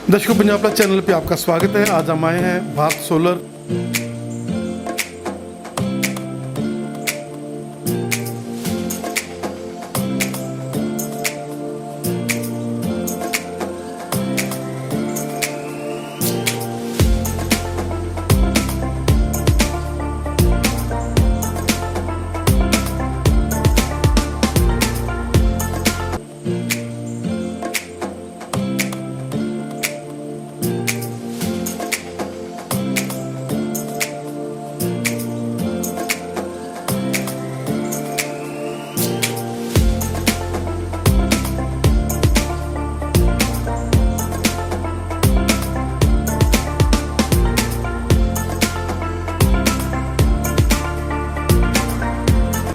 दर्शकों, Punjab plus channel पे आपका स्वागत है। आज हम आए हैं भारत सोलर।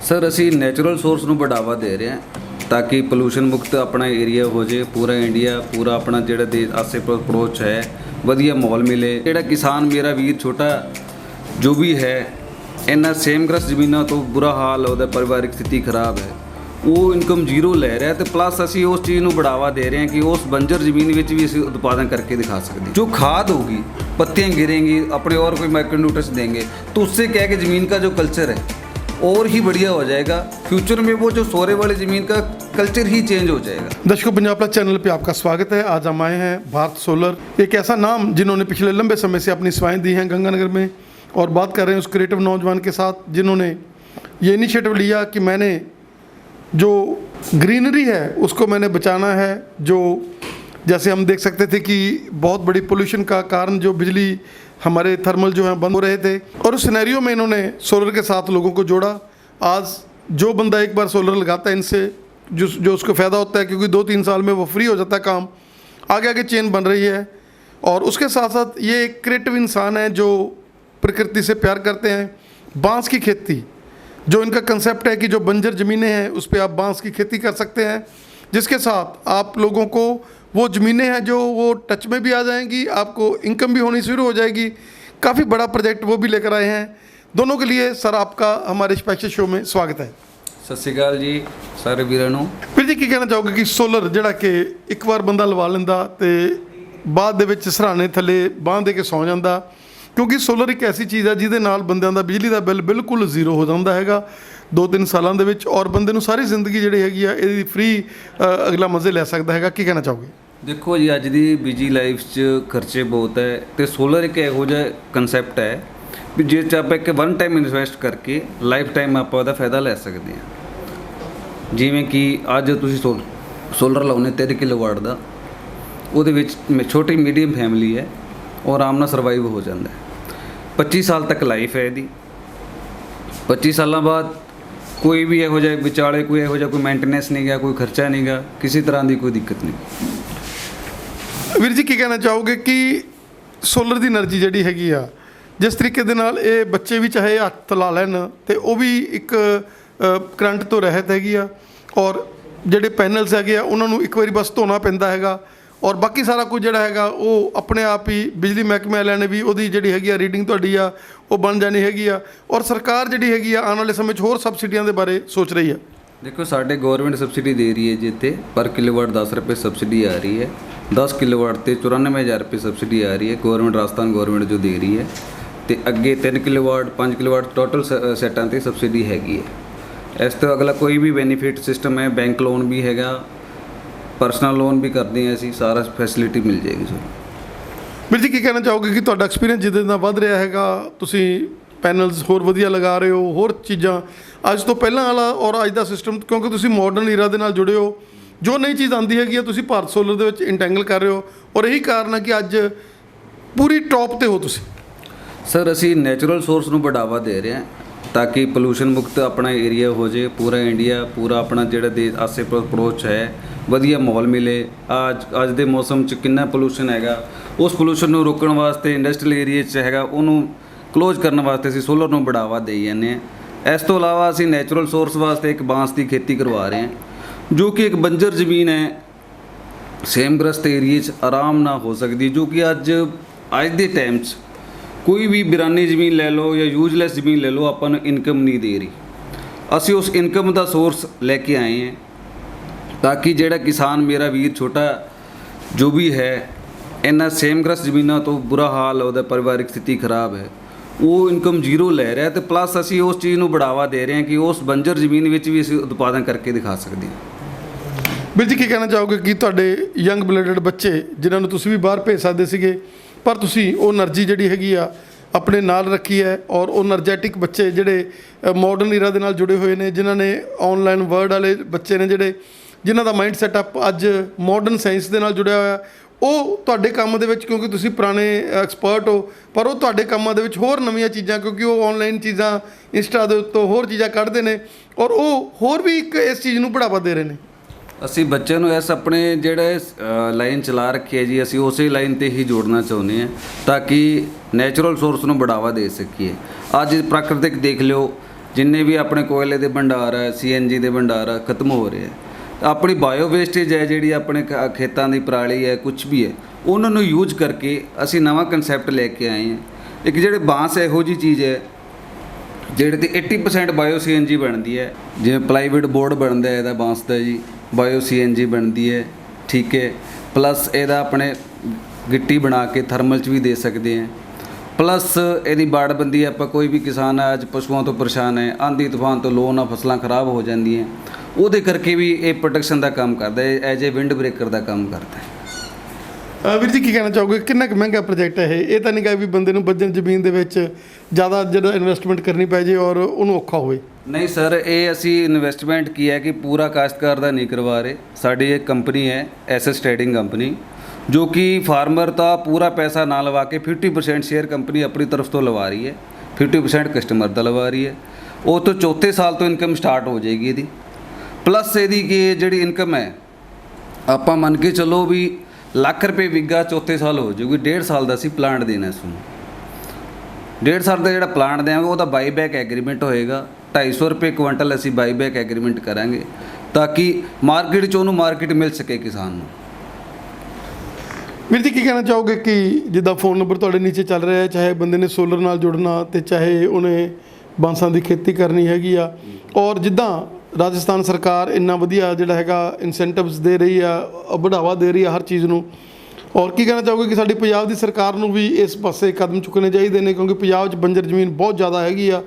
सर असी नैचुरल सोर्स ਨੂੰ बढ़ावा दे रहे हैं ताकि पोल्यूशन मुक्त अपना एरिया हो जाए। पूरा इंडिया पूरा अपना ਜਿਹੜਾ ਦੇ ਆਸੇ ਅਪਰੋਚ है ਵਧੀਆ माहौल मिले। ਜਿਹੜਾ किसान मेरा वीर छोटा जो भी है ਇਹਨਾਂ ਸੇਮਗ੍ਰਸਤ ਜ਼ਮੀਨਾਂ ਤੋਂ ਬੁਰਾ ਹਾਲ ਉਹਦਾ ਪਰਿਵਾਰਿਕ ਸਥਿਤੀ ਖਰਾਬ ਹੈ, ਉਹ ਇਨਕਮ ਜ਼ੀਰੋ ਲੈ ਰਿਹਾ ਤੇ ਪਲੱਸ ਅਸੀਂ ਉਸ ਚੀਜ਼ ਨੂੰ बढ़ावा दे रहे हैं कि उस बंजर ज़मीन ਵਿੱਚ भी ਅਸੀਂ उत्पादन करके दिखा सकते। जो खाद होगी, पत्तियाँ गिरेंगी, अपने और कोई माइक्रोन्यूट्रिएंट्स देंगे तो उससे क्या है कि ज़मीन का जो कल्चर है और ही बढ़िया हो जाएगा। फ्यूचर में वो जो सोरे वाली ज़मीन का कल्चर ही चेंज हो जाएगा। दर्शकों, पंजाब प्लस चैनल पे आपका स्वागत है। आज हम आए हैं भारत सोलर, एक ऐसा नाम जिन्होंने पिछले लंबे समय से अपनी सेवाएं दी हैं गंगानगर में, और बात कर रहे हैं उस क्रिएटिव नौजवान के साथ जिन्होंने ये इनिशिएटिव लिया कि मैंने जो ग्रीनरी है उसको मैंने बचाना है। जो जैसे हम देख सकते थे कि बहुत बड़ी पोल्यूशन का कारण जो बिजली हमारे थर्मल जो हैं बंद हो रहे थे, और उस सिनेरियो में इन्होंने सोलर के साथ लोगों को जोड़ा। आज जो बंदा एक बार सोलर लगाता है इनसे जो उसको फ़ायदा होता है, क्योंकि 2-3 साल में वो फ्री हो जाता है काम, आगे आगे चेन बन रही है। और उसके साथ साथ ये एक क्रिएटिव इंसान है जो प्रकृति से प्यार करते हैं। बांस की खेती जो इनका कंसेप्ट है कि जो बंजर ज़मीनें हैं उस पर आप बांस की खेती कर सकते हैं, जिसके साथ आप लोगों को वो ज़मीनें हैं जो वो टच में भी आ जाएंगी, आपको इनकम भी होनी शुरू हो जाएगी। काफ़ी बड़ा प्रोजेक्ट वो भी लेकर आए हैं। दोनों के लिए सर आपका हमारे स्पेशल शो में स्वागत है। सत श्री अकाल जी सारे वीरों ਨੂੰ। ਵੀਰ ਜੀ, ਕੀ ਕਹਿਣਾ ਚਾਹੋਗੇ ਕਿ ਸੋਲਰ ਜਿਹੜਾ ਕਿ ਇੱਕ ਵਾਰ ਬੰਦਾ ਲਵਾ ਲੈਂਦਾ ਤੇ ਬਾਅਦ ਦੇ ਵਿੱਚ ਸਰਾਣੇ ਥੱਲੇ ਬਾਂਹ ਦੇ ਕੇ ਸੌਂ ਜਾਂਦਾ, ਕਿਉਂਕਿ ਸੋਲਰ ਇੱਕ ਐਸੀ ਚੀਜ਼ ਹੈ ਜਿਹਦੇ ਨਾਲ ਬੰਦਿਆਂ ਦਾ ਬਿਜਲੀ ਦਾ ਬਿੱਲ ਬਿਲਕੁਲ ਜ਼ੀਰੋ ਹੋ ਜਾਂਦਾ ਹੈਗਾ 2-3 ਸਾਲਾਂ ਦੇ ਵਿੱਚ, ਔਰ ਬੰਦੇ ਨੂੰ ਸਾਰੀ ਜ਼ਿੰਦਗੀ ਜਿਹੜੀ ਹੈਗੀ ਆ ਇਹਦੀ ਫ੍ਰੀ ਅਗਲਾ ਮਜ਼ੇ ਲੈ ਸਕਦਾ ਹੈਗਾ। ਕੀ ਕਹਿਣਾ ਚਾਹੋਗੇ? ਦੇਖੋ ਜੀ, ਅੱਜ ਦੀ ਬਿਜੀ ਲਾਈਫ 'ਚ ਖਰਚੇ ਬਹੁਤ ਹੈ ਤੇ ਸੋਲਰ ਇੱਕ ਇਹੋ ਜਿਹਾ ਕਨਸੈਪਟ ਹੈ ਵੀ ਜੇ ਆਪਾਂ ਇੱਕ ਵਨ ਟਾਈਮ ਇਨਵੈਸਟ ਕਰਕੇ ਲਾਈਫ ਟਾਈਮ ਆਪਾਂ ਉਹਦਾ ਫਾਇਦਾ ਲੈ ਸਕਦੇ ਹਾਂ। ਜਿਵੇਂ ਕਿ ਅੱਜ ਤੁਸੀਂ ਸੋਲਰ ਲਾਉਨੇ 3 ਕਿਲੋਵਾਟ ਦਾ, ਉਹਦੇ ਵਿੱਚ ਛੋਟੀ ਮੀਡੀਅਮ ਫੈਮਿਲੀ ਹੈ ਔਰ ਆਰਾਮ ਨਾਲ ਸਰਵਾਈਵ ਹੋ ਜਾਂਦਾ ਹੈ। 25 ਸਾਲ ਤੱਕ ਲਾਈਫ ਹੈ ਇਹਦੀ। 25 ਸਾਲਾਂ ਬਾਅਦ ਕੋਈ ਵੀ ਇਹੋ ਜਿਹਾ ਵਿਚਾਲੇ ਕੋਈ ਇਹੋ ਜਿਹਾ ਕੋਈ ਮੇਨਟੇਨੈਂਸ ਨਹੀਂ ਗਾ, ਕੋਈ ਖਰਚਾ ਨਹੀਂ ਗਾ, ਕਿਸੇ ਤਰ੍ਹਾਂ ਦੀ ਕੋਈ ਦਿੱਕਤ ਨਹੀਂ। ਵੀਰ ਜੀ, ਕੀ ਕਹਿਣਾ ਚਾਹੋਗੇ ਕਿ ਸੋਲਰ ਦੀ એનર્ਜੀ ਜਿਹੜੀ ਹੈਗੀ ਆ, ਜਿਸ ਤਰੀਕੇ ਦੇ ਨਾਲ ਇਹ ਬੱਚੇ ਵੀ ਚਾਹੇ ਹੱਥ ਲਾ ਲੈਣ ਤੇ ਉਹ ਵੀ ਇੱਕ ਕਰੰਟ ਤੋਂ ਰਹਿਤ ਹੈਗੀ ਆ, ਔਰ ਜਿਹੜੇ ਪੈਨਲਸ ਹੈਗੇ ਆ ਉਹਨਾਂ ਨੂੰ ਇੱਕ ਵਾਰੀ ਬਸ ਧੋਣਾ ਪੈਂਦਾ ਹੈਗਾ, ਔਰ ਬਾਕੀ ਸਾਰਾ ਕੁਝ ਜਿਹੜਾ ਹੈਗਾ ਉਹ ਆਪਣੇ ਆਪ ਹੀ ਬਿਜਲੀ ਮਹਿਕਮੇ ਵਾਲਿਆਂ ਨੇ ਵੀ ਉਹਦੀ ਜਿਹੜੀ ਹੈਗੀ ਆ ਰੀਡਿੰਗ ਤੁਹਾਡੀ ਆ ਉਹ ਬਣ ਜਾਣੀ ਹੈਗੀ ਆ, ਔਰ ਸਰਕਾਰ ਜਿਹੜੀ ਹੈਗੀ ਆ ਆਉਣ ਵਾਲੇ ਸਮੇਂ 'ਚ ਹੋਰ ਸਬਸਿਡੀਆਂ ਦੇ ਬਾਰੇ ਸੋਚ ਰਹੀ ਆ। देखो साढ़े गवर्नमेंट सब्सिडी दे रही है जितने पर किलोवाट 10 रुपये सब्सिडी आ रही है। 10 किलोवाट ते 94,000 रुपये सब्सिडी आ रही है गवर्नमेंट, राजस्थान गवर्नमेंट जो दे रही है। तो अगे 3 किलोवाट 5 किलोवाट टोटल सैटां ते सब्सिडी हैगी है। इस तो अगला कोई भी बेनीफिट सिस्टम है, बैंक लोन भी हैगा, पर्सनल लोन भी करते हैं असी, सारा फैसिलिटी मिल जाएगी सर। ਵੀਰ ਜੀ, ਕੀ ਕਹਿਣਾ ਚਾਹੋਗੇ ਕਿ ਤੁਹਾਡਾ ਐਕਸਪੀਰੀਅੰਸ ਜਿੱਦਾਂ ਦਾ ਵੱਧ ਰਿਹਾ ਹੈਗਾ, ਤੁਸੀਂ ਪੈਨਲਸ ਹੋਰ ਵਧੀਆ ਲਗਾ ਰਹੇ ਹੋ, ਹੋਰ ਚੀਜ਼ਾਂ ਅੱਜ ਤੋਂ ਪਹਿਲਾਂ ਵਾਲਾ ਔਰ ਅੱਜ ਦਾ ਸਿਸਟਮ, ਕਿਉਂਕਿ ਤੁਸੀਂ ਮਾਡਰਨ ਈਰਾ ਦੇ ਨਾਲ ਜੁੜੇ ਹੋ, ਜੋ ਨਈ ਚੀਜ਼ ਆਉਂਦੀ ਹੈਗੀ ਆ ਤੁਸੀਂ ਭਾਰਤ ਸੋਲਰ ਦੇ ਵਿੱਚ ਇੰਟੈਂਗਲ ਕਰ ਰਹੇ ਹੋ, ਔਰ ਇਹੀ ਕਾਰਨ ਹੈ ਕਿ ਅੱਜ ਪੂਰੀ ਟੌਪ ਤੇ ਹੋ ਤੁਸੀਂ। सर असी नैचुरल सोर्स ਨੂੰ बढ़ावा दे रहे हैं ताकि पोल्यूशन मुक्त अपना एरिया हो जाए। पूरा इंडिया पूरा अपना ਜਿਹੜਾ ਦੇ ਆਸੇ ਅਪਰੋਚ ਹੈ ਵਧੀਆ ਮਾਹੌਲ ਮਿਲੇ। ਅੱਜ ਦੇ ਮੌਸਮ 'ਚ ਕਿੰਨਾ ਪੋਲੂਸ਼ਨ ਹੈਗਾ, ਉਸ ਪੋਲੂਸ਼ਨ ਨੂੰ ਰੋਕਣ ਵਾਸਤੇ ਇੰਡਸਟਰੀਅਲ ਏਰੀਆ 'ਚ ਹੈਗਾ ਉਹਨੂੰ ਕਲੋਜ਼ ਕਰਨ ਵਾਸਤੇ ਅਸੀਂ ਸੋਲਰ ਨੂੰ बढ़ावा ਦੇਈ ਜਾਂਦੇ ਹਾਂ। ਇਸ ਤੋਂ ਇਲਾਵਾ ਅਸੀਂ ਨੈਚੁਰਲ ਸੋਰਸ ਵਾਸਤੇ ਇੱਕ ਬਾਂਸ ਦੀ ਖੇਤੀ ਕਰਵਾ ਰਹੇ ਹਾਂ ਜੋ ਕਿ ਇੱਕ ਬੰਜਰ ਜ਼ਮੀਨ ਹੈ ਸੇਮਗ੍ਰਸਤ ਏਰੀਏ 'ਚ ਆਰਾਮ ਨਾਲ ਹੋ ਸਕਦੀ, ਜੋ ਕਿ ਅੱਜ ਦੇ ਟਾਈਮ 'ਚ ਕੋਈ ਵੀ ਬਿਰਾਨੀ ਜ਼ਮੀਨ ਲੈ ਲਓ ਜਾਂ ਯੂਜ਼ਲੈਸ ਜ਼ਮੀਨ ਲੈ ਲਓ, ਆਪਾਂ ਨੂੰ ਇਨਕਮ ਨਹੀਂ ਦੇ ਰਹੀ। ਅਸੀਂ ਉਸ ਇਨਕਮ ਦਾ ਸੋਰਸ ਲੈ ਕੇ ਆਏ ਹਾਂ ताकि ਜਿਹੜਾ किसान मेरा वीर छोटा जो भी है ਇਹਨਾਂ ਸੇਮਗ੍ਰਸਤ ਜ਼ਮੀਨਾਂ ਤੋਂ ਬੁਰਾ ਹਾਲ, ਉਹਦਾ ਪਰਿਵਾਰਿਕ ਸਥਿਤੀ ਖਰਾਬ ਹੈ, ਉਹ ਇਨਕਮ ਜ਼ੀਰੋ ਲੈ ਰਿਹਾ, ਤੇ ਪਲੱਸ ਅਸੀਂ ਉਸ ਚੀਜ਼ ਨੂੰ ਬੜਾਵਾ ਦੇ ਰਹੇ ਹਾਂ ਕਿ ਉਸ ਬੰਜਰ ਜ਼ਮੀਨ ਵਿੱਚ ਵੀ ਅਸੀਂ ਉਤਪਾਦਨ ਕਰਕੇ ਦਿਖਾ ਸਕਦੇ ਹਾਂ। ਵੀਰ ਜੀ ਕੀ ਕਹਿਣਾ ਚਾਹੋਗੇ ਕਿ ਤੁਹਾਡੇ ਯੰਗ ਬਲੱਡਡ ਬੱਚੇ ਜਿਨ੍ਹਾਂ ਨੂੰ ਤੁਸੀਂ ਵੀ ਬਾਹਰ ਭੇਜ ਸਕਦੇ ਸੀਗੇ, ਪਰ ਤੁਸੀਂ ਉਹ એનર્ਜੀ ਜਿਹੜੀ ਹੈਗੀ ਆ ਆਪਣੇ ਨਾਲ ਰੱਖੀ ਹੈ, ਔਰ ਉਹ એનર્ਜੈਟਿਕ ਬੱਚੇ ਜਿਹੜੇ ਮਾਡਰਨ ਈਰਾ ਦੇ ਨਾਲ ਜੁੜੇ ਹੋਏ ਨੇ, ਜਿਨ੍ਹਾਂ ਨੇ ਆਨਲਾਈਨ ਵਰਲਡ ਵਾਲੇ ਬੱਚੇ ਨੇ, ਜਿਹੜੇ ਜਿਨ੍ਹਾਂ ਦਾ ਮਾਈਂਡ ਸੈਟਅਪ ਅੱਜ ਮਾਡਰਨ ਸਾਇੰਸ ਦੇ ਨਾਲ ਜੁੜਿਆ ਹੋਇਆ, ਉਹ ਤੁਹਾਡੇ ਕੰਮ ਦੇ ਵਿੱਚ, ਕਿਉਂਕਿ ਤੁਸੀਂ ਪੁਰਾਣੇ ਐਕਸਪਰਟ ਹੋ, ਪਰ ਉਹ ਤੁਹਾਡੇ ਕੰਮਾਂ ਦੇ ਵਿੱਚ ਹੋਰ ਨਵੀਆਂ ਚੀਜ਼ਾਂ, ਕਿਉਂਕਿ ਉਹ ਆਨਲਾਈਨ ਚੀਜ਼ਾਂ ਇੰਸਟਾ ਦੇ ਉੱਤੋਂ ਹੋਰ ਚੀਜ਼ਾਂ ਕੱਢਦੇ ਨੇ, ਔਰ ਉਹ ਹੋਰ ਵੀ ਇੱਕ ਇਸ ਚੀਜ਼ ਨੂੰ ਬੜਾਵਾ ਦੇ ਰਹੇ ਨੇ। ਅਸੀਂ ਬੱਚਿਆਂ ਨੂੰ ਇਸ ਆਪਣੇ ਜਿਹੜੇ ਲਾਈਨ ਚਲਾ ਰੱਖੀ ਹੈ ਜੀ, ਅਸੀਂ ਉਸੇ ਲਾਈਨ 'ਤੇ ਹੀ ਜੋੜਨਾ ਚਾਹੁੰਦੇ ਹਾਂ ਤਾਂ ਕਿ ਨੈਚੁਰਲ ਸੋਰਸ ਨੂੰ ਬੜਾਵਾ ਦੇ ਸਕੀਏ। ਅੱਜ ਪ੍ਰਾਕ੍ਰਿਤਿਕ ਦੇਖ ਲਿਓ, ਜਿੰਨੇ ਵੀ ਆਪਣੇ ਕੋਇਲੇ ਦੇ ਭੰਡਾਰ ਹੈ, CNG ਦੇ ਭੰਡਾਰ ਹੈ, ਖਤਮ ਹੋ ਰਹੇ ਹੈ। ਆਪਣੀ ਬਾਇਓ ਵੇਸਟੇਜ ਹੈ ਜਿਹੜੀ ਆਪਣੇ ਖੇਤਾਂ ਦੀ ਪਰਾਲੀ ਹੈ, ਕੁਝ ਵੀ ਹੈ, ਉਹਨਾਂ ਨੂੰ ਯੂਜ਼ ਕਰਕੇ ਅਸੀਂ ਨਵਾਂ ਕਨਸੈਪਟ ਲੈ ਕੇ ਆਏ ਹਾਂ। ਇੱਕ ਜਿਹੜੇ ਬਾਂਸ ਇਹੋ ਜਿਹੀ ਚੀਜ਼ ਹੈ ਜਿਹੜੇ ਤੇ 80% ਬਾਇਓ CNG ਬਣਦੀ ਹੈ, ਜਿਵੇਂ ਪਲਾਈਵੁੱਡ ਬੋਰਡ ਬਣਦਾ ਹੈ ਇਹਦਾ ਬਾਂਸ ਦਾ ਜੀ, ਬਾਇਓ CNG ਬਣਦੀ ਹੈ, ਠੀਕ ਹੈ। ਪਲੱਸ ਇਹਦਾ ਆਪਣੇ ਗਿੱਟੀ ਬਣਾ ਕੇ ਥਰਮਲ 'ਚ ਵੀ ਦੇ ਸਕਦੇ ਹਾਂ। ਪਲੱਸ ਇਹਦੀ ਬਾੜਬੰਦੀ, ਆਪਾਂ ਕੋਈ ਵੀ ਕਿਸਾਨ ਹੈ ਅੱਜ ਪਸ਼ੂਆਂ ਤੋਂ ਪਰੇਸ਼ਾਨ ਹੈ, ਆਂਧੀ ਤੂਫਾਨ ਤੋਂ ਲੋ ਨਾਲ ਫਸਲਾਂ ਖਰਾਬ ਹੋ ਜਾਂਦੀਆਂ, ਉਹਦੇ ਕਰਕੇ ਵੀ ਇਹ ਪ੍ਰੋਟੈਕਸ਼ਨ ਦਾ ਕੰਮ ਕਰਦਾ ਹੈ, ਐਜ ਏ ਵਿੰਡ ਬ੍ਰੇਕਰ ਦਾ ਕੰਮ ਕਰਦਾ ਹੈ। ਵੀਰ ਜੀ ਕੀ ਕਹਿਣਾ ਚਾਹੋਗੇ, ਕਿੰਨਾ ਕੁ ਮਹਿੰਗਾ ਪ੍ਰੋਜੈਕਟ ਹੈ ਇਹ ਤਾਂ ਨਹੀਂ ਗਾ ਵੀ ਬੰਦੇ ਨੂੰ ਬੱਜਣ ਜ਼ਮੀਨ ਦੇ ਵਿੱਚ ਜ਼ਿਆਦਾ ਜਿਹੜਾ ਇਨਵੈਸਟਮੈਂਟ ਕਰਨੀ ਪੈ ਜੇ ਔਰ ਉਹਨੂੰ ਔਖਾ ਹੋਵੇ? ਨਹੀਂ ਸਰ, ਇਹ ਅਸੀਂ ਇਨਵੈਸਟਮੈਂਟ ਕੀ ਹੈ ਕਿ ਪੂਰਾ ਕਾਸ਼ਤਕਾਰ ਦਾ ਨਹੀਂ ਕਰਵਾ ਰਹੇ। ਸਾਡੀ ਇੱਕ ਕੰਪਨੀ ਹੈ SS ਟ੍ਰੇਡਿੰਗ ਕੰਪਨੀ, ਜੋ ਕਿ ਫਾਰਮਰ ਦਾ ਪੂਰਾ ਪੈਸਾ ਨਾ ਲਵਾ ਕੇ 50% ਸ਼ੇਅਰ ਕੰਪਨੀ ਆਪਣੀ ਤਰਫ ਤੋਂ ਲਵਾ ਰਹੀ ਹੈ, 50% ਕਸਟਮਰ ਦਾ ਲਵਾ ਰਹੀ ਹੈ। ਉਹ ਤੋਂ ਚੌਥੇ ਸਾਲ ਤੋਂ ਇਨਕਮ ਸਟਾਰਟ ਹੋ ਜਾਏਗੀ ਇਹਦੀ। ਪਲੱਸ ਇਹਦੀ ਕਿ ਜਿਹੜੀ ਇਨਕਮ ਹੈ, ਆਪਾਂ ਮੰਨ ਕੇ ਚੱਲੋ ਵੀ ਲੱਖ ਰੁਪਏ ਵਿਗਾ ਚੌਥੇ ਸਾਲ ਹੋ ਜਾਊਗੀ। 1.5 ਸਾਲ ਦਾ ਅਸੀਂ ਪਲਾਂਟ ਦੇਣਾ ਇਸ ਨੂੰ। 1.5 ਸਾਲ ਦਾ ਜਿਹੜਾ ਪਲਾਂਟ ਦੇਵਾਂਗੇ ਉਹਦਾ ਬਾਈਬੈਕ ਐਗਰੀਮੈਂਟ ਹੋਏਗਾ। 250 ਰੁਪਏ ਕੁਇੰਟਲ ਅਸੀਂ ਬਾਈਬੈਕ ਐਗਰੀਮੈਂਟ ਕਰਾਂਗੇ ਤਾਂ ਕਿ ਮਾਰਕੀਟ 'ਚ ਉਹਨੂੰ ਮਾਰਕੀਟ ਮਿਲ ਸਕੇ ਕਿਸਾਨ ਨੂੰ। ਵੀਰ ਜੀ ਕੀ ਕਹਿਣਾ ਚਾਹੋਗੇ ਕਿ ਜਿੱਦਾਂ ਫੋਨ ਨੰਬਰ ਤੁਹਾਡੇ ਨੀਚੇ ਚੱਲ ਰਿਹਾ ਹੈ, ਚਾਹੇ ਬੰਦੇ ਨੇ ਸੋਲਰ ਨਾਲ ਜੁੜਨਾ ਤੇ ਚਾਹੇ ਉਹਨੇ ਬਾਂਸਾਂ ਦੀ ਖੇਤੀ ਕਰਨੀ ਹੈਗੀ ਆ, ਔਰ ਜਿੱਦਾਂ ਰਾਜਸਥਾਨ ਸਰਕਾਰ ਇੰਨਾ ਵਧੀਆ ਜਿਹੜਾ ਹੈਗਾ ਇਨਸੈਂਟਿਵਸ ਦੇ ਰਹੀ ਆ, ਬੜਾਵਾ ਦੇ ਰਹੀ ਆ ਹਰ ਚੀਜ਼ ਨੂੰ, ਔਰ ਕੀ ਕਹਿਣਾ ਚਾਹੋਗੇ ਕਿ ਸਾਡੀ ਪੰਜਾਬ ਦੀ ਸਰਕਾਰ ਨੂੰ ਵੀ ਇਸ ਪਾਸੇ ਕਦਮ ਚੁੱਕਣੇ ਚਾਹੀਦੇ ਨੇ, ਕਿਉਂਕਿ ਪੰਜਾਬ 'ਚ ਬੰਜਰ ਜ਼ਮੀਨ ਬਹੁਤ ਜ਼ਿਆਦਾ ਹੈਗੀ ਆ,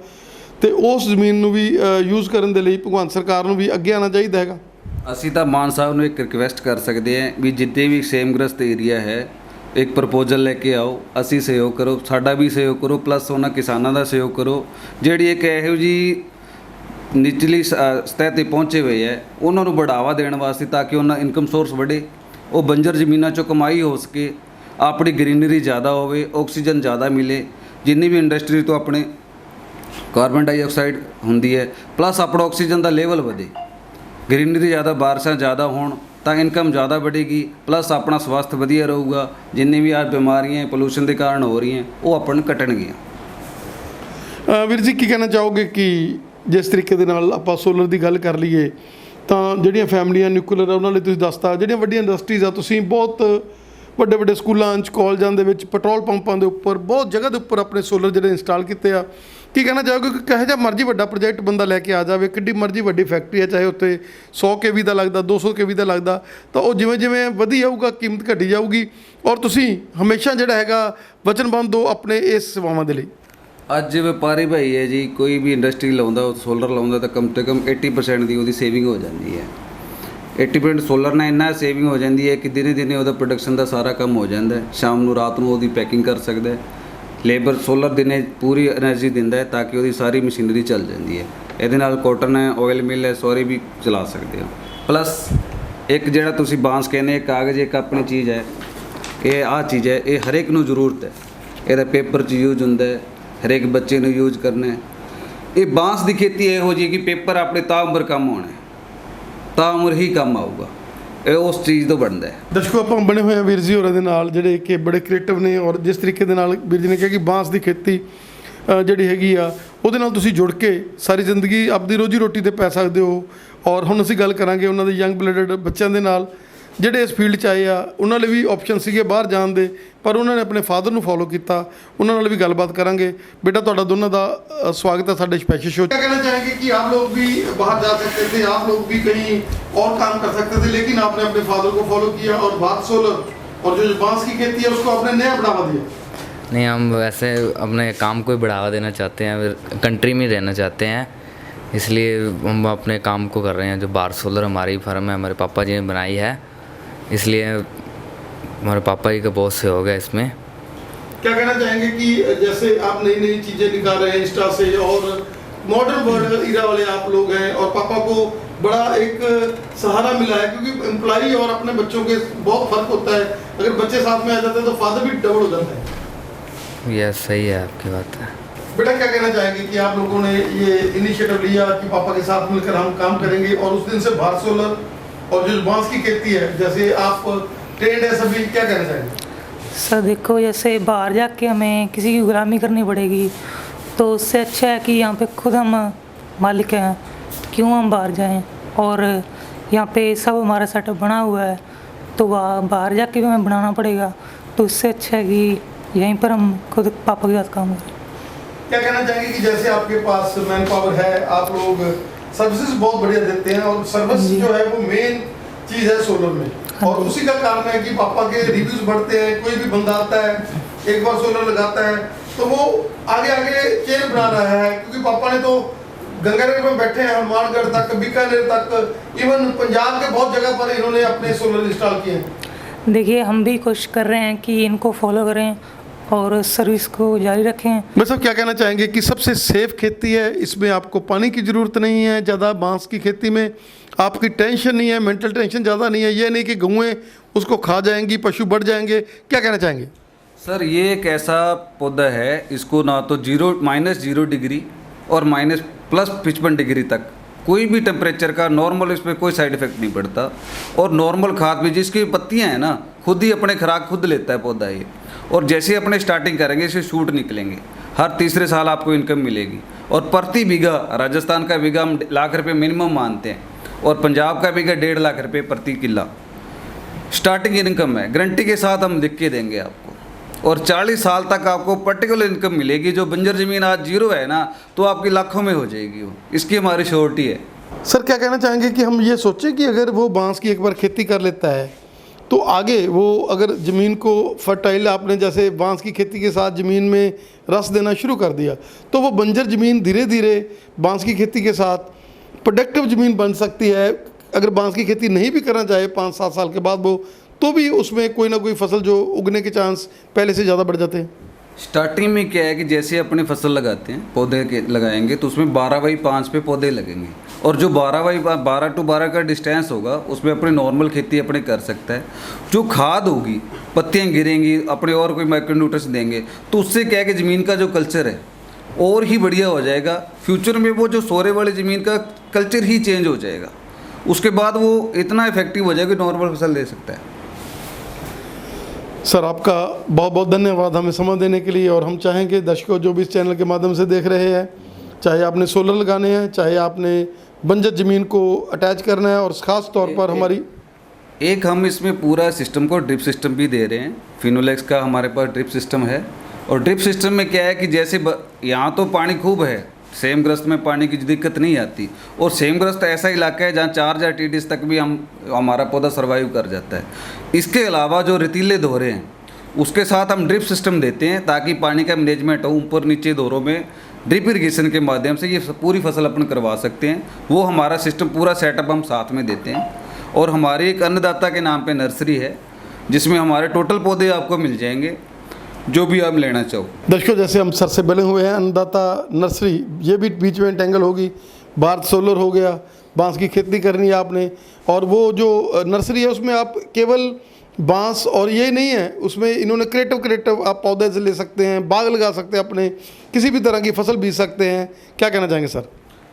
ਤੇ ਉਸ ਜ਼ਮੀਨ ਨੂੰ ਵੀ ਯੂਜ਼ ਕਰਨ ਦੇ ਲਈ ਭਗਵੰਤ ਸਰਕਾਰ ਨੂੰ ਵੀ ਅੱਗੇ ਆਉਣਾ ਚਾਹੀਦਾ ਹੈਗਾ। ਅਸੀਂ ਤਾਂ ਮਾਨ ਸਾਹਿਬ ਨੂੰ ਇੱਕ ਰਿਕਵੈਸਟ ਕਰ ਸਕਦੇ ਹਾਂ ਵੀ ਜਿੱਤੇ ਵੀ ਸੇਮਗ੍ਰਸਤ ਏਰੀਆ ਹੈ, ਇੱਕ ਪ੍ਰਪੋਜ਼ਲ ਲੈ ਕੇ ਆਓ, ਅਸੀਂ ਸਹਿਯੋਗ ਕਰੋ, ਸਾਡਾ ਵੀ ਸਹਿਯੋਗ ਕਰੋ, ਪਲੱਸ ਉਹਨਾਂ ਕਿਸਾਨਾਂ ਦਾ ਸਹਿਯੋਗ ਕਰੋ ਜਿਹੜੀ ਇੱਕ ਇਹੋ ਜਿਹੀ ਨਿਚਲੀ ਸਤਹ 'ਤੇ ਪਹੁੰਚੇ ਹੋਏ ਹੈ, ਉਹਨਾਂ ਨੂੰ ਬੜਾਵਾ ਦੇਣ ਵਾਸਤੇ ਤਾਂ ਕਿ ਉਹਨਾਂ ਇਨਕਮ ਸੋਰਸ ਵਧੇ, ਉਹ ਬੰਜਰ ਜ਼ਮੀਨਾਂ 'ਚੋਂ ਕਮਾਈ ਹੋ ਸਕੇ, ਆਪਣੀ ਗ੍ਰੀਨਰੀ ਜ਼ਿਆਦਾ ਹੋਵੇ, ਆਕਸੀਜਨ ਜ਼ਿਆਦਾ ਮਿਲੇ, ਜਿੰਨੀ ਵੀ ਇੰਡਸਟਰੀ ਤੋਂ ਆਪਣੇ ਕਾਰਬਨ ਡਾਈਆਕਸਾਈਡ ਹੁੰਦੀ ਹੈ, ਪਲੱਸ ਆਪਣਾ ਆਕਸੀਜਨ ਦਾ ਲੈਵਲ ਵਧੇ, ਗ੍ਰੀਨਰੀ ਜ਼ਿਆਦਾ, ਬਾਰਿਸ਼ਾਂ ਜ਼ਿਆਦਾ ਹੋਣ ਤਾਂ ਇਨਕਮ ਜ਼ਿਆਦਾ ਵਧੇਗੀ, ਪਲੱਸ ਆਪਣਾ ਸਵਾਸਥ ਵਧੀਆ ਰਹੂਗਾ, ਜਿੰਨੀ ਵੀ ਅੱਜ ਬਿਮਾਰੀਆਂ ਪੋਲੂਸ਼ਨ ਦੇ ਕਾਰਨ ਹੋ ਰਹੀਆਂ ਉਹ ਆਪਾਂ ਨੂੰ ਘਟਣਗੀਆਂ। ਵੀਰ ਜੀ ਕੀ ਕਹਿਣਾ ਚਾਹੋਗੇ ਕਿ ਜਿਸ ਤਰੀਕੇ ਦੇ ਨਾਲ ਆਪਾਂ ਸੋਲਰ ਦੀ ਗੱਲ ਕਰ ਲਈਏ ਤਾਂ ਜਿਹੜੀਆਂ ਫੈਮਲੀਆਂ ਨਿਊਕਲੀਅਰ ਆ ਉਹਨਾਂ ਲਈ ਤੁਸੀਂ ਦੱਸਤਾ, ਜਿਹੜੀਆਂ ਵੱਡੀਆਂ ਇੰਡਸਟਰੀਜ਼ ਆ, ਤੁਸੀਂ ਬਹੁਤ ਵੱਡੇ ਵੱਡੇ ਸਕੂਲਾਂ 'ਚ ਕਾਲਜਾਂ ਦੇ ਵਿੱਚ ਪੈਟਰੋਲ ਪੰਪਾਂ ਦੇ ਉੱਪਰ ਬਹੁਤ ਜਗ੍ਹਾ ਦੇ ਉੱਪਰ ਆਪਣੇ ਸੋਲਰ ਜਿਹੜੇ ਇੰਸਟਾਲ ਕੀਤੇ ਆ, ਕੀ ਕਹਿਣਾ ਚਾਹੋਗੇ ਕਿ ਕਿਹੋ ਜਿਹਾ ਮਰਜ਼ੀ ਵੱਡਾ ਪ੍ਰੋਜੈਕਟ ਬੰਦਾ ਲੈ ਕੇ ਆ ਜਾਵੇ, ਕਿੱਡੀ ਮਰਜ਼ੀ ਵੱਡੀ ਫੈਕਟਰੀ ਹੈ, ਚਾਹੇ ਉੱਤੇ 100 kV ਦਾ ਲੱਗਦਾ, 200 kV ਦਾ ਲੱਗਦਾ, ਤਾਂ ਉਹ ਜਿਵੇਂ ਜਿਵੇਂ ਵਧੀ ਜਾਊਗਾ ਕੀਮਤ ਘਟੀ ਜਾਊਗੀ, ਔਰ ਤੁਸੀਂ ਹਮੇਸ਼ਾ ਜਿਹੜਾ ਹੈਗਾ ਵਚਨਬੱਧ ਹੋ ਆਪਣੇ ਇਸ ਸੇਵਾਵਾਂ ਦੇ ਲਈ। ਅੱਜ ਵਪਾਰੀ ਭਾਈ ਹੈ ਜੀ, ਕੋਈ ਵੀ ਇੰਡਸਟਰੀ ਲਾਉਂਦਾ, ਉਹ ਸੋਲਰ ਲਾਉਂਦਾ ਤਾਂ ਕਮ ਤੋਂ ਕਮ 80% ਦੀ ਉਹਦੀ ਸੇਵਿੰਗ ਹੋ ਜਾਂਦੀ ਹੈ। 80% ਸੋਲਰ ਨਾਲ ਇੰਨਾ ਸੇਵਿੰਗ ਹੋ ਜਾਂਦੀ ਹੈ ਕਿ ਦਿਨੇ ਦਿਨੇ ਉਹਦਾ ਪ੍ਰੋਡਕਸ਼ਨ ਦਾ ਸਾਰਾ ਕੰਮ ਹੋ ਜਾਂਦਾ ਹੈ, ਸ਼ਾਮ ਨੂੰ ਰਾਤ ਨੂੰ ਉਹਦੀ ਪੈਕਿੰਗ ਕਰ ਸਕਦਾ ਹੈ। ਲੇਬਰ ਸੋਲਰ ਦਿਨੇ ਪੂਰੀ એનર્ਜੀ ਦਿੰਦਾ ਹੈ ਤਾਂ ਕਿ ਉਹਦੀ ਸਾਰੀ ਮਸ਼ੀਨਰੀ ਚੱਲ ਜਾਂਦੀ ਹੈ। ਇਹਦੇ ਨਾਲ ਕਾਟਨ ਹੈ, ਆਇਲ ਮਿਲ ਹੈ, ਸਾਰੇ ਵੀ ਚਲਾ ਸਕਦੇ ਹੋ। ਪਲੱਸ ਇੱਕ ਜਿਹੜਾ ਤੁਸੀਂ ਬਾਂਸ ਕਹਿੰਦੇ ਕਾਗਜ਼, ਇੱਕ ਆਪਣੀ ਚੀਜ਼ ਹੈ, ਇਹ ਆਹ ਚੀਜ਼ ਹੈ, ਇਹ ਹਰੇਕ ਨੂੰ ਜ਼ਰੂਰਤ ਹੈ, ਇਹਦਾ ਪੇਪਰ 'ਚ ਯੂਜ਼ ਹੁੰਦਾ ਹੈ, ਹਰੇਕ ਬੱਚੇ ਨੂੰ ਯੂਜ਼ ਕਰਨਾ ਹੈ। ਇਹ ਬਾਂਸ ਦੀ ਖੇਤੀ ਇਹੋ ਜਿਹੀ ਕਿ ਪੇਪਰ ਆਪਣੇ ਤਾਉਮਰ ਕੰਮ ਆਉਣਾ ਹੈ, ਤਾਉਮਰ ਹੀ ਕੰਮ ਆਊਗਾ, ਇਹ ਉਸ ਚੀਜ਼ ਤੋਂ ਬਣਦਾ ਹੈ। ਦਰਸ਼ਕੋ ਆਪਾਂ ਬਣੇ ਹੋਏ ਆ ਵੀਰ ਜੀ ਹੋਰਾਂ ਦੇ ਨਾਲ ਜਿਹੜੇ ਕਿ ਬੜੇ ਕ੍ਰੀਏਟਿਵ ਨੇ, ਔਰ ਜਿਸ ਤਰੀਕੇ ਦੇ ਨਾਲ ਵੀਰ ਜੀ ਨੇ ਕਿਹਾ ਕਿ ਬਾਂਸ ਦੀ ਖੇਤੀ ਜਿਹੜੀ ਹੈਗੀ ਆ ਉਹਦੇ ਨਾਲ ਤੁਸੀਂ ਜੁੜ ਕੇ ਸਾਰੀ ਜ਼ਿੰਦਗੀ ਆਪਦੀ ਰੋਜੀ ਰੋਟੀ 'ਤੇ ਪੈ ਸਕਦੇ ਹੋ। ਔਰ ਹੁਣ ਅਸੀਂ ਗੱਲ ਕਰਾਂਗੇ ਉਹਨਾਂ ਦੇ ਯੰਗ ਬਲੱਡਡ ਬੱਚਿਆਂ ਦੇ ਨਾਲ ਜਿਹੜੇ ਇਸ ਫੀਲਡ 'ਚ ਆਏ ਆ, ਉਹਨਾਂ ਲਈ ਵੀ ਆਪਸ਼ਨ ਸੀਗੇ ਬਾਹਰ ਜਾਣ ਦੇ, ਪਰ ਉਹਨਾਂ ਨੇ ਆਪਣੇ ਫਾਦਰ ਨੂੰ ਫੋਲੋ ਕੀਤਾ, ਉਹਨਾਂ ਨਾਲ भी गलबात करेंगे। बेटा ਤੁਹਾਡਾ ਦੋਨਾਂ ਦਾ स्वागत है साढ़े स्पेशल शो। क्या कहना चाहेंगे कि आप लोग भी बाहर जा सकते थे, आप लोग भी कहीं और काम कर सकते थे, लेकिन आपने अपने फादर को फॉलो किया और भारत सोलर और जो बांस की खेती है उसको आपने नया बढ़ावा दिया। नहीं, हम वैसे अपने काम को ही बढ़ावा देना चाहते हैं, फिर कंट्री में रहना चाहते हैं, इसलिए हम अपने काम को कर रहे हैं। जो भारत सोलर हमारी फर्म है, हमारे पापा जी ने बनाई है, इसलिए हमारे पापा जी का बहुत सहयोग है इसमें। क्या कहना चाहेंगे कि जैसे आप नई नई चीजें निकाल रहे हैं इंस्टा से, और मॉडर्न वर्ल्ड इरा वाले आप लोग हैं, और पापा को बड़ा एक सहारा मिला है, क्योंकि एम्प्लॉई और अपने बच्चों के बहुत फर्क होता है। अगर बच्चे साथ में आ जाते हैं तो फादर भी डबल हो जाता है। यह सही है, आपकी बात है। बेटा क्या कहना चाहेंगे कि आप लोगों ने ये इनिशिएटिव लिया कि पापा के साथ मिलकर हम काम करेंगे, और उस दिन से भारत सोलर और जो बांस की खेती है, जैसे आप ट्रेंड है सभी, क्या कहना चाहेंगे? सर देखो, जैसे बाहर जाके हमें किसी की गुलामी करनी पड़ेगी, तो उससे अच्छा है कि यहाँ पे खुद हम मालिक हैं, क्यों हम बाहर जाएं। और यहाँ पे सब हमारा सेटअप बना हुआ है, तो वहाँ बाहर जाके भी हमें बनाना पड़ेगा, तो उससे अच्छा है कि यहीं पर हम खुद पापा के साथ काम करें। क्या कहना चाहेंगे कि जैसे आपके पास मैन पावर है, आप लोग सर्विसेज बहुत बढ़िया देते हैं, और सर्विस जो है वो मेन चीज़ है सोलर में, और उसी का कारण है कि पापा के रिव्यूज बढ़ते हैं। कोई भी बंदा आता है, एक बार सोलर लगाता है, तो वो आगे आगे चेन बना रहा है, क्योंकि पापा ने तो गंगानगर में बैठे हैं, हनुमानगढ़ तक, बीकानेर तक, इवन पंजाब के बहुत जगह पर इन्होंने अपने सोलर इंस्टॉल किए हैं। देखिए, हम भी कोशिश कर रहे हैं कि इनको फॉलो करें और सर्विस को जारी रखें। मैं सब क्या कहना चाहेंगे कि सबसे सेफ खेती है, इसमें आपको पानी की ज़रूरत नहीं है ज़्यादा। बांस की खेती में आपकी टेंशन नहीं है, मेंटल टेंशन ज़्यादा नहीं है। ये नहीं कि गऊँ उसको खा जाएंगी, पशु बढ़ जाएंगे। क्या कहना चाहेंगे? सर, ये एक ऐसा पौधा है, इसको ना तो -0 डिग्री और +55 डिग्री तक कोई भी टेम्परेचर का नॉर्मल इसमें कोई साइड इफेक्ट नहीं पड़ता। और नॉर्मल खाद भी, जिसकी पत्तियां हैं ना, खुद ही अपने खुराक खुद लेता है पौधा ये। और जैसे ही अपने स्टार्टिंग करेंगे, इसे शूट निकलेंगे, हर तीसरे साल आपको इनकम मिलेगी। और प्रति बीघा, राजस्थान का बीघा हम लाख रुपये मिनिमम मानते हैं, और पंजाब का बीघा 1.5 लाख रुपये प्रति किला स्टार्टिंग इनकम है। गारंटी के साथ हम लिख के देंगे आपको, और 40 साल तक आपको पर्टिकुलर इनकम मिलेगी। जो बंजर ज़मीन आज 0 है ना, तो आपकी लाखों में हो जाएगी वो, इसकी हमारी श्योरिटी है। सर क्या कहना चाहेंगे कि हम ये सोचें कि अगर वो बांस की एक बार खेती कर लेता है, तो आगे वो अगर ज़मीन को फर्टाइल, आपने जैसे बांस की खेती के साथ ज़मीन में रस देना शुरू कर दिया, तो वो बंजर ज़मीन धीरे धीरे बांस की खेती के साथ प्रोडक्टिव ज़मीन बन सकती है। अगर बांस की खेती नहीं भी करना चाहे 5-7 साल के बाद वो, तो भी उसमें कोई ना कोई फसल जो उगने के चांस पहले से ज़्यादा बढ़ जाते हैं। स्टार्टिंग में क्या है कि जैसे अपनी फसल लगाते हैं, पौधे के लगाएंगे, तो उसमें 12x5 पे पौधे लगेंगे, और जो 12 to 12 का डिस्टेंस होगा, उसमें अपनी नॉर्मल खेती अपने कर सकता है। जो खाद होगी, पत्तियाँ गिरेंगी, अपने और कोई माइक्रोन्यूट्रिएंट्स देंगे, तो उससे क्या है कि ज़मीन का जो कल्चर है और ही बढ़िया हो जाएगा। फ्यूचर में वो जो सोरे वाली ज़मीन का कल्चर ही चेंज हो जाएगा, उसके बाद वो इतना इफेक्टिव हो जाएगा कि नॉर्मल फसल दे सकता है। सर आपका बहुत बहुत धन्यवाद हमें समय देने के लिए। और हम चाहेंगे दर्शकों जो भी इस चैनल के माध्यम से देख रहे हैं, चाहे आपने सोलर लगाने हैं, चाहे आपने बंजर ज़मीन को अटैच करना है, और ख़ास तौर पर हमारी एक हम इसमें पूरा सिस्टम को ड्रिप सिस्टम भी दे रहे हैं। फिनोलेक्स का हमारे पास ड्रिप सिस्टम है। और ड्रिप सिस्टम में क्या है कि जैसे यहाँ तो पानी खूब है, सेमग्रस्त में पानी की दिक्कत नहीं आती, और सेमग्रस्त ऐसा इलाका है जहाँ 4000 TDS तक भी हमारा पौधा सर्वाइव कर जाता है। इसके अलावा जो रेतीले दौरे हैं, उसके साथ हम ड्रिप सिस्टम देते हैं, ताकि पानी का मैनेजमेंट हो। ऊपर नीचे दौरों में ड्रिप इरीगेशन के माध्यम से ये पूरी फसल अपन करवा सकते हैं। वो हमारा सिस्टम पूरा सेटअप हम साथ में देते हैं। और हमारी एक अन्नदाता के नाम पे नर्सरी है, जिसमें हमारे टोटल पौधे आपको मिल जाएंगे, जो भी आप लेना चाहो। दर्शकों जैसे हम सर से बने हुए हैं अन्नदाता नर्सरी, ये भी बीच में एंटेंगल होगी, भारत सोलर हो गया, बांस की खेती करनी है आपने, और वो जो नर्सरी है उसमें आप केवल बांस और ये नहीं है, उसमें इन्होंने क्रिएटिव आप पौधे से ले सकते हैं, बाग लगा सकते हैं, अपने किसी भी तरह की फसल बीज सकते हैं। क्या कहना चाहेंगे सर?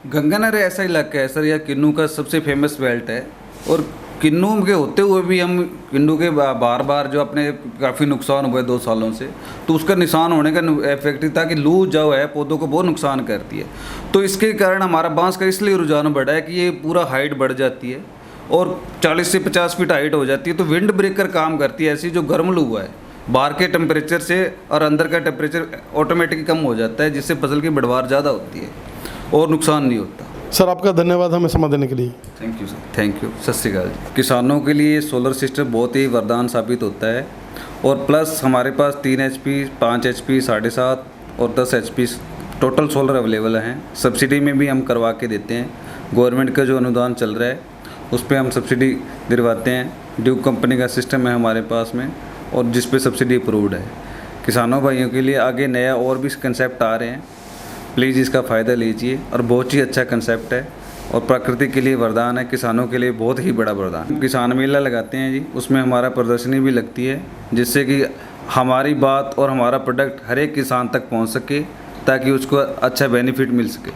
गंगानगर ऐसा इलाका है सर, यह किन्नू का सबसे फेमस बेल्ट है। और किन्नू के होते हुए भी हम किन्नू के बार बार जो अपने काफ़ी नुकसान हुए 2 सालों से, तो उसका निशान होने का इफेक्ट था कि लू जो है पौधों को बहुत नुकसान करती है। तो इसके कारण हमारा बांस का इसलिए रुझान बढ़ा है कि ये पूरा हाइट बढ़ जाती है और 40 से 50 फीट हाइट हो जाती है। तो विंड ब्रेकर काम करती है ऐसी, जो गर्म लू है बाहर के टेम्परेचर से और अंदर का टेम्परेचर ऑटोमेटिकली कम हो जाता है, जिससे फसल की बढ़वार ज़्यादा होती है और नुकसान नहीं होता। सर आपका धन्यवाद हमें समय देने के लिए। Thank you sir, thank you. सत श्री अकाल जी। किसानों के लिए सोलर सिस्टम बहुत ही वरदान साबित होता है। और प्लस हमारे पास 3 HP 5 HP 7.5 और 10 HP टोटल सोलर अवेलेबल हैं। सब्सिडी में भी हम करवा के देते हैं। गवर्नमेंट का जो अनुदान चल रहा है उस पर हम सब्सिडी दिलवाते हैं। ड्यूक कंपनी का सिस्टम है हमारे पास में और जिस पे सब्सिडी अप्रूव्ड है। किसानों भाइयों के लिए आगे नया और भी कंसेप्ट आ रहे हैं, प्लीज़ इसका फ़ायदा लीजिए और बहुत ही अच्छा कंसेप्ट है और प्रकृति के लिए वरदान है, किसानों के लिए बहुत ही बड़ा वरदान। किसान मेला लगाते हैं जी, उसमें हमारा प्रदर्शनी भी लगती है जिससे कि हमारी बात और हमारा प्रोडक्ट हर एक किसान तक पहुंच सके ताकि उसको अच्छा बेनिफिट मिल सके।